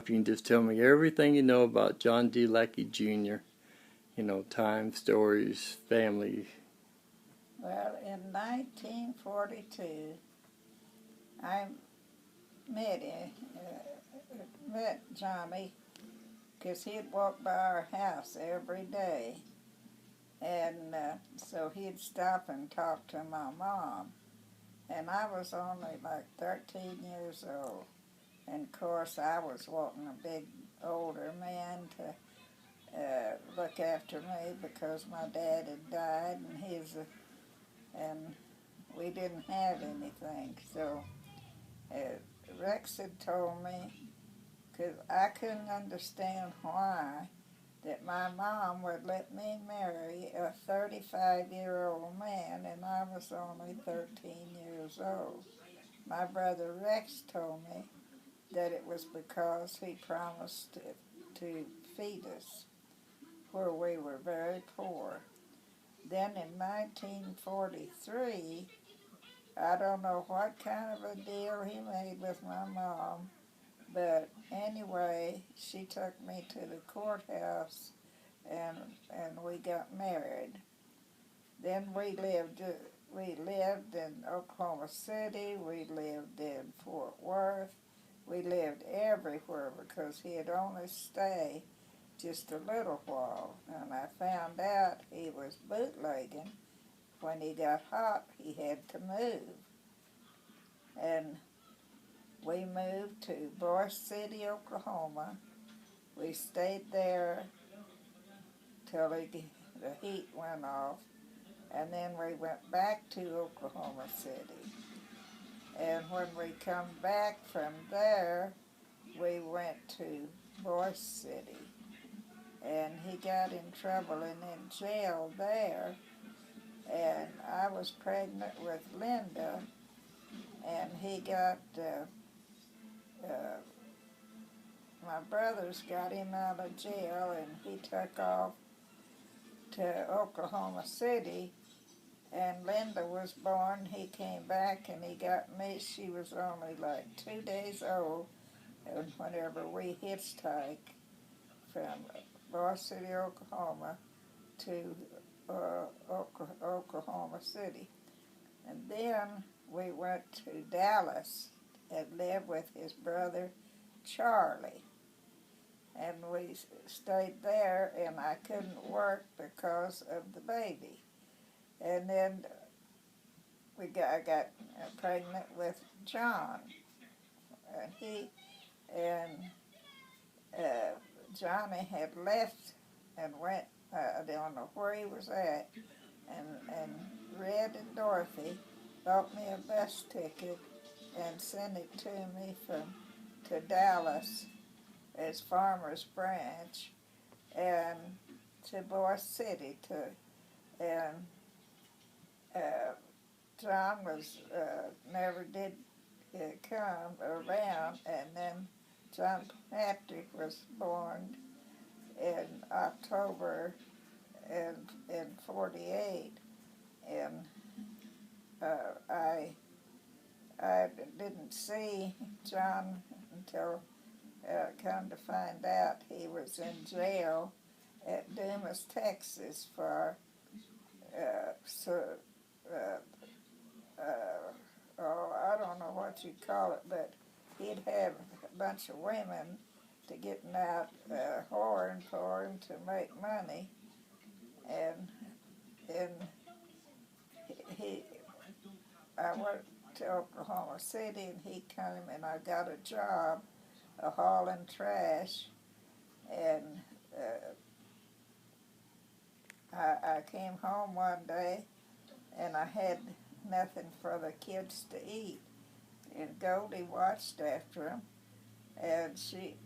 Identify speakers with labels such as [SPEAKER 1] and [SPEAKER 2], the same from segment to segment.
[SPEAKER 1] If you can just tell me everything you know about John D. Lackey Jr., time, stories, family.
[SPEAKER 2] Well, in 1942, I met him, met Johnny, because he'd walk by our house every day. And so he'd stop and talk to my mom. And I was only like 13 years old. And of course, I was wanting a big older man to look after me because my dad had died and we didn't have anything. So Rex had told me, because I couldn't understand why, that my mom would let me marry a 35-year-old man and I was only 13 years old. My brother Rex told me that it was because he promised to feed us, where we were very poor. Then in 1943, I don't know what kind of a deal he made with my mom, but anyway, she took me to the courthouse and we got married. Then we lived in Oklahoma City, we lived in Fort Worth, we lived everywhere because he'd only stay just a little while. And I found out he was bootlegging. When he got hot, he had to move. And we moved to Boise City, Oklahoma. We stayed there till the heat went off. And then we went back to Oklahoma City. And when we come back from there, we went to Boise City. And he got in trouble and in jail there. And I was pregnant with Linda, and he got, my brothers got him out of jail, and he took off to Oklahoma City, and Linda was born. He came back, and he got me. She was only like 2 days old, and whenever we hitchhiked from Boise City, Oklahoma, to Oklahoma City. And then we went to Dallas and lived with his brother Charlie. And we stayed there, and I couldn't work because of the baby. And then I got pregnant with John. And Johnny had left and went, I don't know where he was at, and Red and Dorothy bought me a bus ticket and sent it to me to Dallas as Farmer's Branch and to Boise City and John never did come around, and then John Patrick was born in October in 48, and I didn't see John until come to find out he was in jail at Dumas, Texas for I don't know what you'd call it, but he'd have a bunch of women to getting out whoring for him to make money, and I went to Oklahoma City, and he came, and I got a job hauling trash, and I came home one day, and I had nothing for the kids to eat, and Goldie watched after them, and she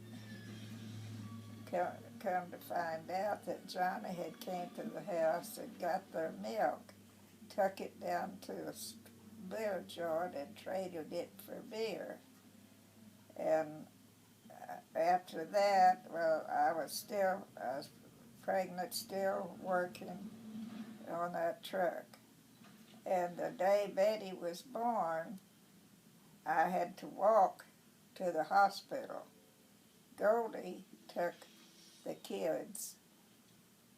[SPEAKER 2] come to find out that Johnny had came to the house and got their milk, took it down to a beer joint and traded it for beer. And after that, well, I was pregnant, still working on that truck. And the day Betty was born, I had to walk to the hospital Goldie took the kids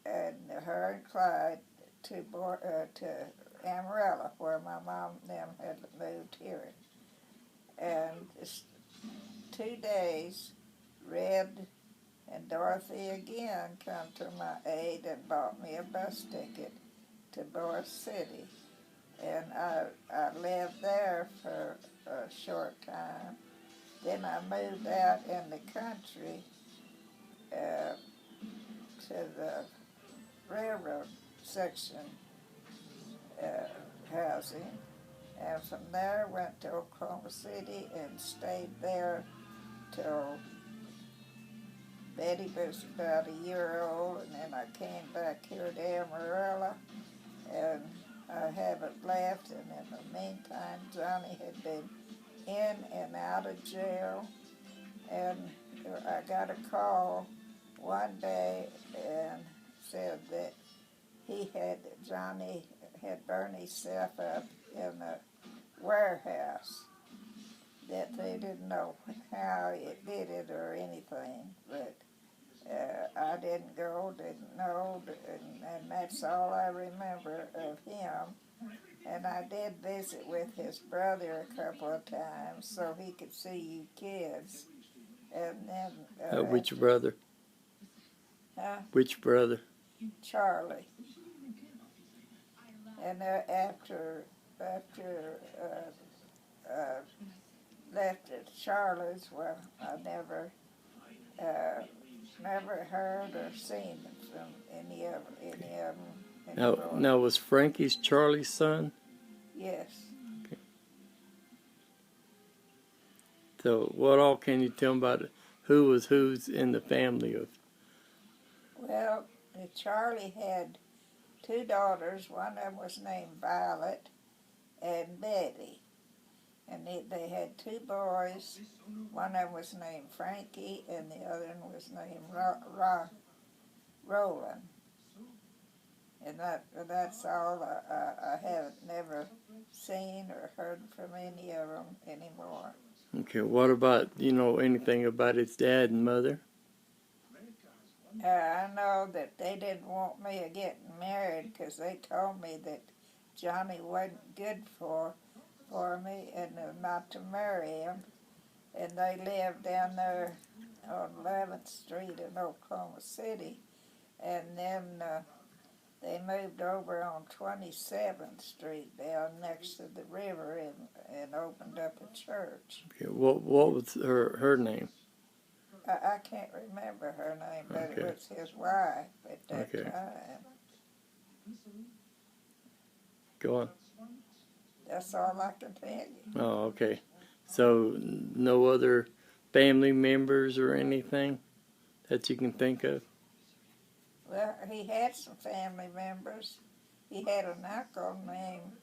[SPEAKER 2] and her and Clyde to Amarillo, where my mom and them had moved here. And 2 days, Red and Dorothy again come to my aid and bought me a bus ticket to Boise City. And I lived there for a short time. Then I moved out in the country to the railroad section housing. And from there went to Oklahoma City and stayed there till Betty was about a year old, and then I came back here to Amarillo, and I haven't left. And in the meantime, Johnny had been in and out of jail, and I got a call one day and said that Johnny had burned himself up in a warehouse, that they didn't know how it did it or anything, but I didn't go, didn't know, and that's all I remember of him. And I did visit with his brother a couple of times so he could see you kids. And then
[SPEAKER 1] which brother?
[SPEAKER 2] Huh?
[SPEAKER 1] Which brother?
[SPEAKER 2] Charlie. And after left at Charlie's, well, I never heard or seen from any of them anymore.
[SPEAKER 1] Now was Frankie's Charlie's son?
[SPEAKER 2] Yes.
[SPEAKER 1] Okay. So what all can you tell me about it? Who was who's in the family of?
[SPEAKER 2] Well, Charlie had 2 daughters. One of them was named Violet and Betty. And they had 2 boys. One of them was named Frankie, and the other one was named Roland. And that's all. I haven't never seen or heard from any of them anymore.
[SPEAKER 1] Okay, what about, anything about his dad and mother?
[SPEAKER 2] I know that they didn't want me getting married because they told me that Johnny wasn't good for me and not to marry him. And they lived down there on 11th Street in Oklahoma City. And then they moved over on 27th Street down next to the river and opened up a church.
[SPEAKER 1] Okay, what was her name?
[SPEAKER 2] I can't remember her name, but
[SPEAKER 1] Okay.
[SPEAKER 2] it was his wife at that
[SPEAKER 1] Okay.
[SPEAKER 2] time.
[SPEAKER 1] Go on.
[SPEAKER 2] That's all I can tell you.
[SPEAKER 1] Oh, okay. So no other family members or anything that you can think of?
[SPEAKER 2] Well, he had some family members. He had an uncle named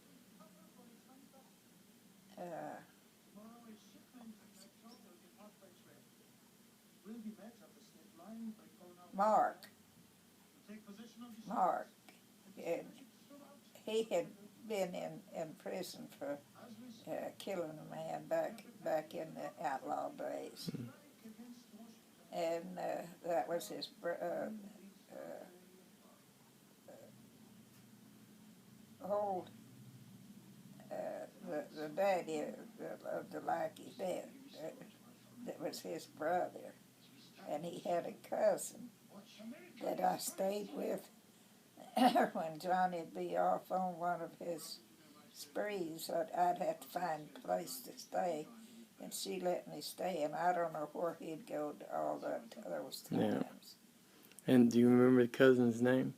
[SPEAKER 2] Mark. And he had been in prison for killing a man back in the outlaw days. And that was his old, the daddy of the Lackey's dead. That was his brother. And he had a cousin that I stayed with when Johnny would be off on one of his sprees. I'd have to find a place to stay, and she let me stay, and I don't know where he'd go to all those times.
[SPEAKER 1] Yeah. And do you remember the cousin's name?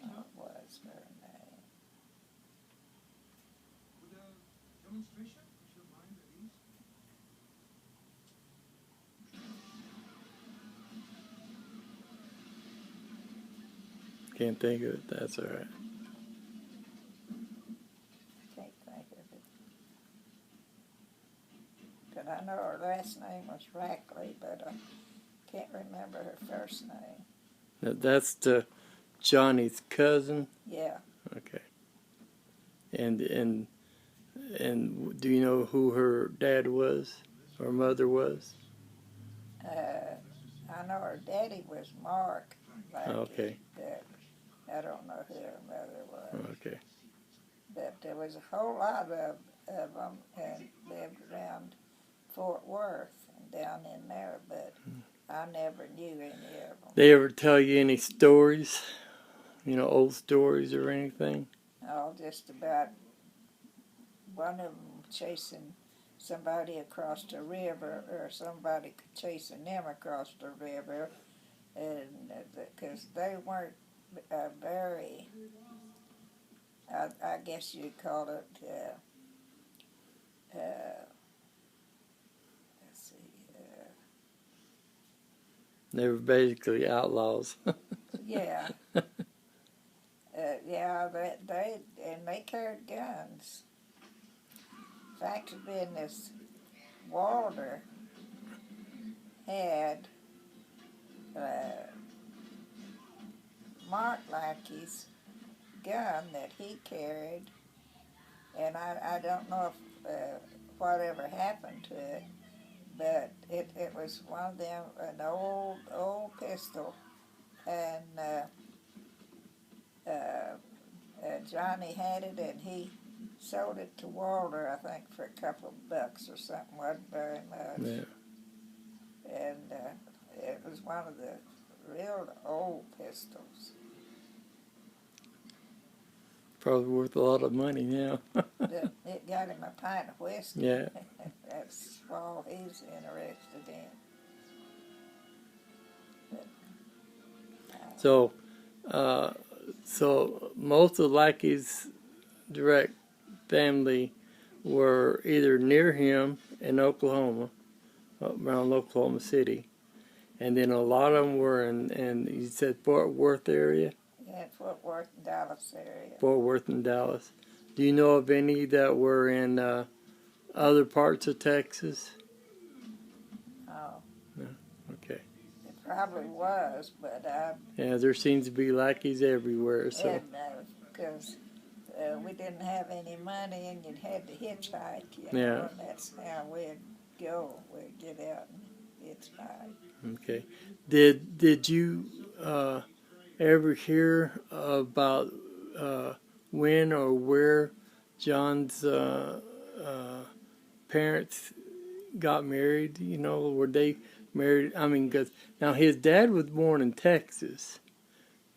[SPEAKER 2] What was her name?
[SPEAKER 1] Can't think of it. That's all right.
[SPEAKER 2] Can't think of it. But I know her last name was Rackley, but I can't remember her first name.
[SPEAKER 1] Now, that's Johnny's cousin?
[SPEAKER 2] Yeah.
[SPEAKER 1] Okay. And And do you know who her dad was or mother was?
[SPEAKER 2] I know her daddy was Mark Lackey,
[SPEAKER 1] Okay.
[SPEAKER 2] but I don't know who her mother was.
[SPEAKER 1] Okay.
[SPEAKER 2] But there was a whole lot of them and lived around Fort Worth and down in there, but I never knew any of them.
[SPEAKER 1] They ever tell you any stories? You know, old stories or anything?
[SPEAKER 2] Oh, just about one of them chasing somebody across the river, or somebody chasing them across the river, and because they weren't very, I guess you'd call it, let's see,
[SPEAKER 1] They were basically outlaws.
[SPEAKER 2] yeah, yeah, they carried guns. In fact, the business Walter had Mark Lackey's gun that he carried, and I don't know if whatever happened to it, but it was one of them, an old pistol, and Johnny had it, and he sold it to Walter, I think, for a couple of bucks or something. Wasn't very much.
[SPEAKER 1] Yeah.
[SPEAKER 2] And it was one of the real old pistols.
[SPEAKER 1] Probably worth a lot of money now.
[SPEAKER 2] It got him a pint of whiskey.
[SPEAKER 1] Yeah.
[SPEAKER 2] That's all he's interested in. But,
[SPEAKER 1] So most of Lackey's direct family were either near him in Oklahoma, around Oklahoma City, and then a lot of them were in you said Fort Worth area?
[SPEAKER 2] yeah, Fort Worth and Dallas area.
[SPEAKER 1] Fort Worth and Dallas. Do you know of any that were in other parts of Texas?
[SPEAKER 2] Oh.
[SPEAKER 1] No. Okay.
[SPEAKER 2] It probably was, but
[SPEAKER 1] Yeah, there seems to be Lackeys everywhere. So.
[SPEAKER 2] because we didn't have any money, and you had to hitchhike,
[SPEAKER 1] Yeah.
[SPEAKER 2] and that's how we'd go. We'd get out and hitchhike.
[SPEAKER 1] Okay. Did you ever hear about when or where John's parents got married? You know, were they married? I mean, because now his dad was born in Texas,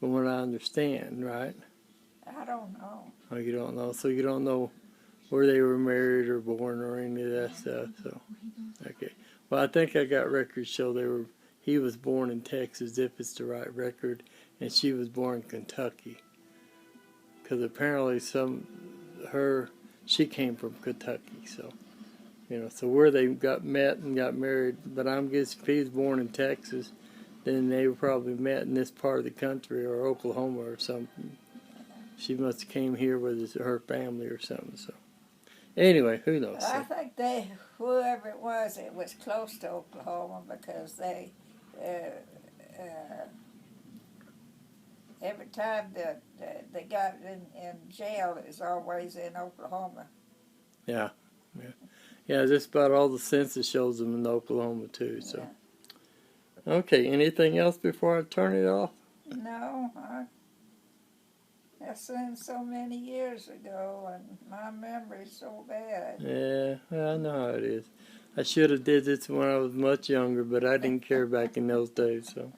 [SPEAKER 1] from what I understand, right?
[SPEAKER 2] I don't know.
[SPEAKER 1] Oh, you don't know. So you don't know where they were married or born or any of that stuff. So, okay. Well, I think I got records show he was born in Texas, if it's the right record, and she was born in Kentucky. Because apparently she came from Kentucky, so, you know, so where they got met and got married, but I'm guessing if he was born in Texas, then they were probably met in this part of the country or Oklahoma or something. She must have came here with her family or something, so. Anyway, who knows?
[SPEAKER 2] I think whoever it was close to Oklahoma, because they, every time that they got in jail, it was always in Oklahoma.
[SPEAKER 1] Yeah. Just about all the census shows them in Oklahoma too. So,
[SPEAKER 2] Yeah.
[SPEAKER 1] Okay. Anything else before I turn it off?
[SPEAKER 2] No, that's been so many years ago, and my memory's so bad.
[SPEAKER 1] Yeah, I know how it is. I should have did this when I was much younger, but I didn't care back in those days. So.